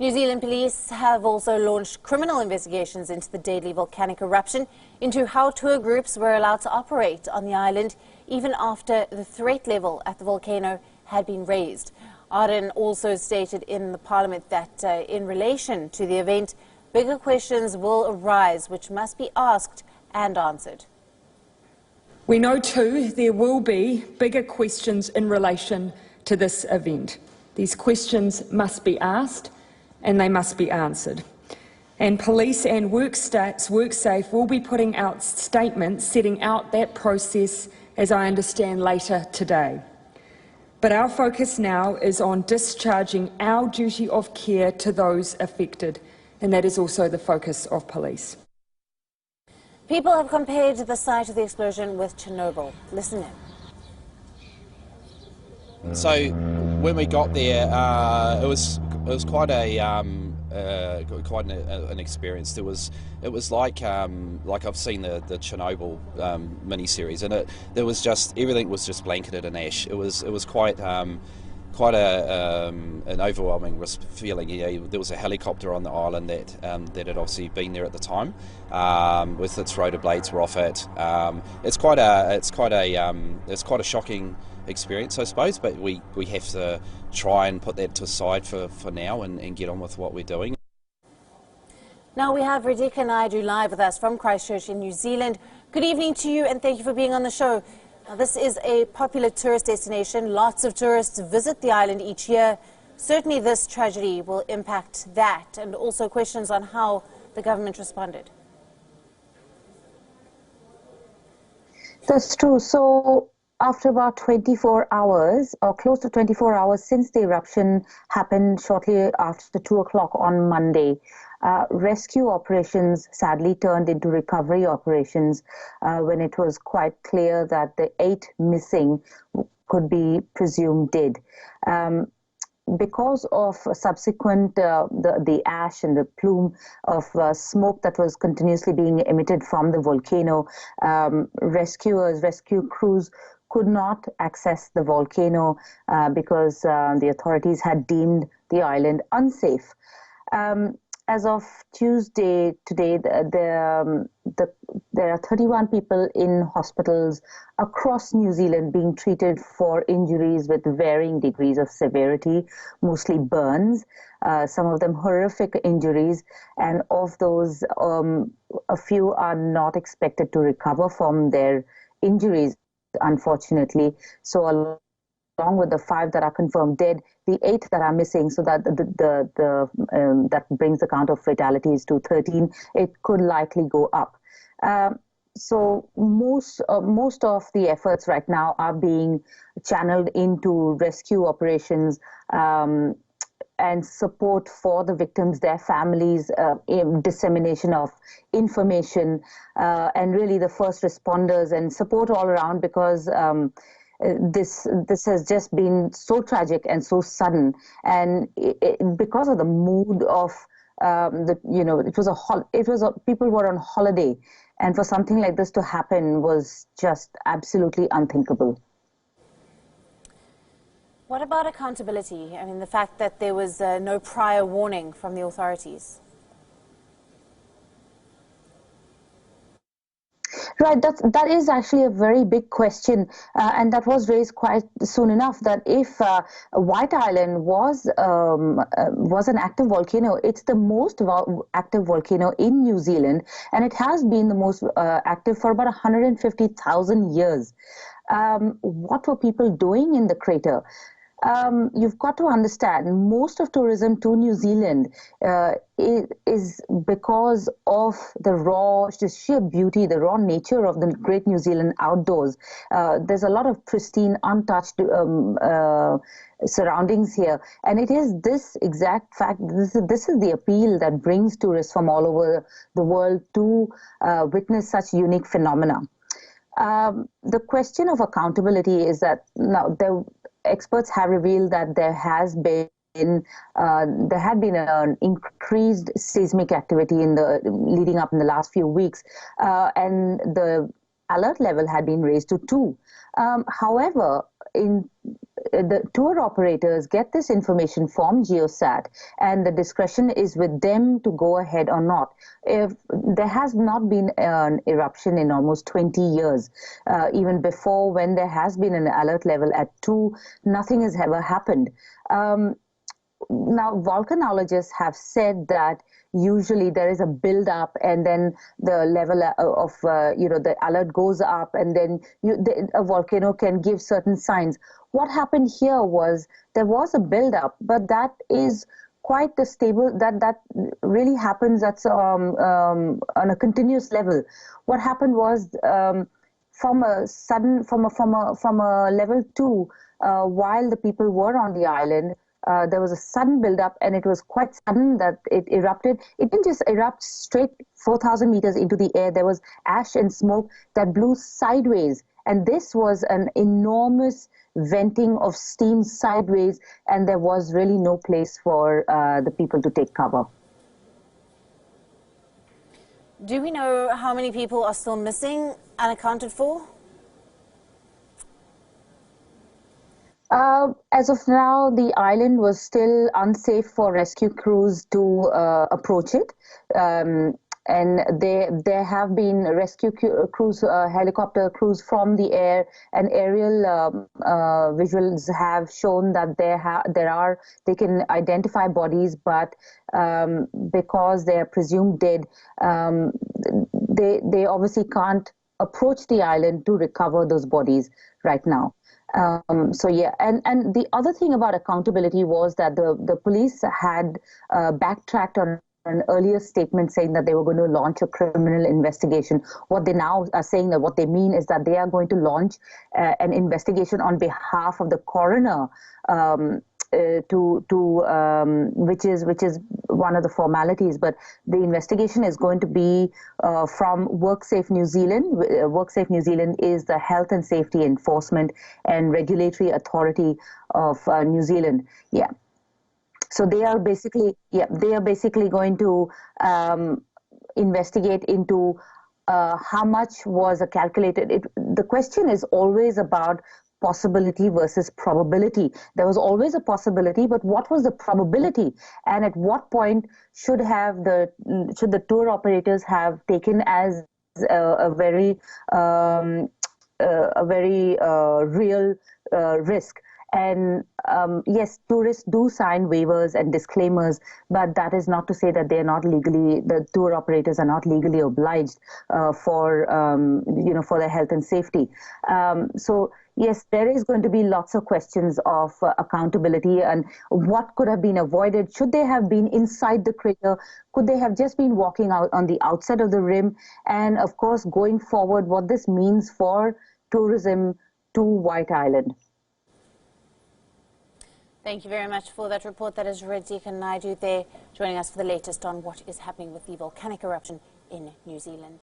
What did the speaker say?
New Zealand police have also launched criminal investigations into the deadly volcanic eruption, into how tour groups were allowed to operate on the island even after the threat level at the volcano had been raised. Arden also stated in the Parliament that in relation to the event, bigger questions will arise which must be asked and answered. We know too there will be bigger questions in relation to this event. These questions must be asked and they must be answered. And police and WorkSafe will be putting out statements setting out that process, as I understand, later today. But our focus now is on discharging our duty of care to those affected, and that is also the focus of police. People have compared the site of the explosion with Chernobyl. Listen in. So when we got there, it was quite an experience. It was like I've seen the Chernobyl miniseries, and there was just everything was just blanketed in ash. It was quite an overwhelming feeling. There was a helicopter on the island that had obviously been there at the time, with its rotor blades were off it. It's quite a shocking experience, I suppose, but we have to try and put that to the side for now and get on with what we're doing. Now we have Radhika Naidu live with us from Christchurch in New Zealand. Good evening to you and thank you for being on the show. Now, this is a popular tourist destination. Lots of tourists visit the island each year. Certainly this tragedy will impact that, and also questions on how the government responded. That's true. So after about 24 hours, or close to 24 hours since the eruption happened shortly after 2 o'clock on Monday, rescue operations sadly turned into recovery operations when it was quite clear that the 8 missing could be presumed dead. Because of subsequent the ash and the plume of smoke that was continuously being emitted from the volcano, rescue crews could not access the volcano because the authorities had deemed the island unsafe. As of Tuesday, today, there are 31 people in hospitals across New Zealand being treated for injuries with varying degrees of severity, mostly burns, some of them horrific injuries, and of those, a few are not expected to recover from their injuries, unfortunately. So along with the 5 that are confirmed dead, the 8 that are missing, so that that brings the count of fatalities to 13. It could likely go up. So most of the efforts right now are being channeled into rescue operations and support for the victims, their families, dissemination of information, and really the first responders and support all around, because this has just been so tragic and so sudden, and because of the mood of people were on holiday, and for something like this to happen was just absolutely unthinkable. What about accountability? I mean, the fact that there was no prior warning from the authorities. Right, that is actually a very big question, and that was raised quite soon enough, that if White Island was an active volcano, it's the most active volcano in New Zealand, and it has been the most active for about 150,000 years. What were people doing in the crater? You've got to understand, most of tourism to New Zealand is because of the sheer beauty, the raw nature of the great New Zealand outdoors. There's a lot of pristine, untouched surroundings here, and it is this exact fact, this is the appeal that brings tourists from all over the world to witness such unique phenomena. The question of accountability is that now experts have revealed that there had been an increased seismic activity leading up in the last few weeks, and the alert level had been raised to 2. However, the tour operators get this information from Geosat, and the discretion is with them to go ahead or not. If there has not been an eruption in almost 20 years, even before, when there has been an alert level at 2, nothing has ever happened. Now, volcanologists have said that usually there is a build-up, and then the level of the alert goes up, and then a volcano can give certain signs. What happened here was there was a build-up, but that is quite the stable. That really happens. That's on a continuous level. What happened was from a level 2, while the people were on the island. There was a sudden build-up, and it was quite sudden that it erupted. It didn't just erupt straight 4,000 meters into the air. There was ash and smoke that blew sideways, and this was an enormous venting of steam sideways, and there was really no place for the people to take cover. Do we know how many people are still missing, unaccounted for? As of now, the island was still unsafe for rescue crews to approach it. And there have been rescue crews, helicopter crews from the air, and aerial visuals have shown that they can identify bodies, but because they are presumed dead, they obviously can't approach the island to recover those bodies right now. So yeah, and the other thing about accountability was that the police had backtracked on an earlier statement saying that they were going to launch a criminal investigation. What they now are saying, that what they mean is that they are going to launch an investigation on behalf of the coroner, which is one of the formalities. But the investigation is going to be from WorkSafe New Zealand. WorkSafe New Zealand is the health and safety enforcement and regulatory authority of New Zealand. Yeah. So they are basically going to investigate into how much was calculated. The question is always about possibility versus probability. There was always a possibility, but what was the probability? And at what point should the tour operators have taken as a very real risk? And yes, tourists do sign waivers and disclaimers, but that is not to say that the tour operators are not legally obliged for their health and safety. So yes, there is going to be lots of questions of accountability and what could have been avoided. Should they have been inside the crater? Could they have just been walking out on the outside of the rim? And of course, going forward, what this means for tourism to White Island. Thank you very much for that report. That is Ritika Naidu there, joining us for the latest on what is happening with the volcanic eruption in New Zealand.